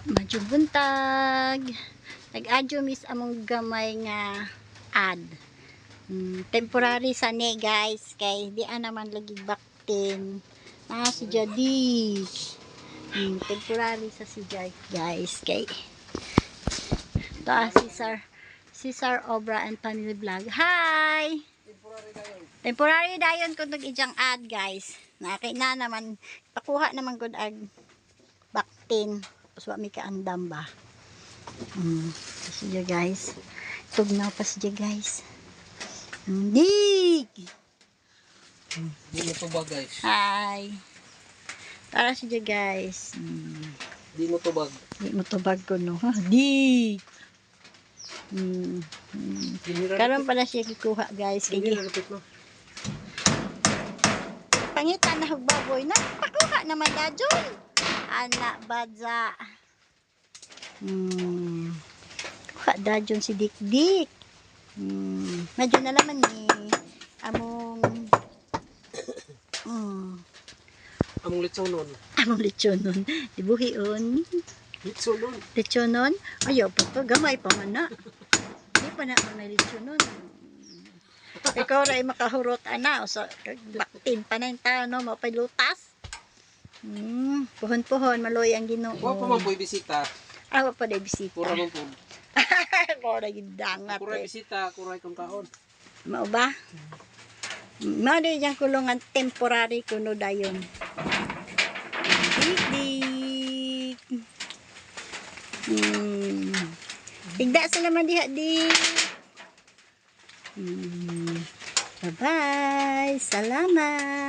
Medyo buntag. Nag-adyo mis among gamay nga ad. Temporary sa ne guys. Kay di naman lagi baktin. Si Jadi. Temporary sa si Jadi guys. Kay ito si Sir Obra and Family Vlog. Hi! Temporary dayon kung nag-ijang ad guys. Nakay na naman. Pakuha naman kung ag baktin. Tapos wa may kaandam ba. Kasi guys. Tugnaw pa siya guys. Dig! Di mo tubag guys. Hi! Tara siya guys. Di mo tubag. Di mo tubag ko no. Dig! Karon pala siya gikuha guys. Pangitan na baboy na. Pakuha naman na dyan. Anak badza. Kuha da dyan si Dik-Dik. Medyo na naman ni among Among litsonon. among lechonon. Dibuhion. Litsonon. Lechonon. Ayaw pa to. Gamay pa man na. Hindi pa na ang lechonon. Ikaw rin makahurot ana. So, baktin pa na yung tano. Mapalutas. Puhon-puhon. Maloy ang Ginoo. Wa pa man po'y bisita. Wa pa na bisita. Pura man po. Kora gindangat Pura bisita, kuray kong kaon. Mao ba? Mao din yung kulungan temporary kuno dayon. Dik-dik. Tigda sila man diha di. Bye-bye. Salamat.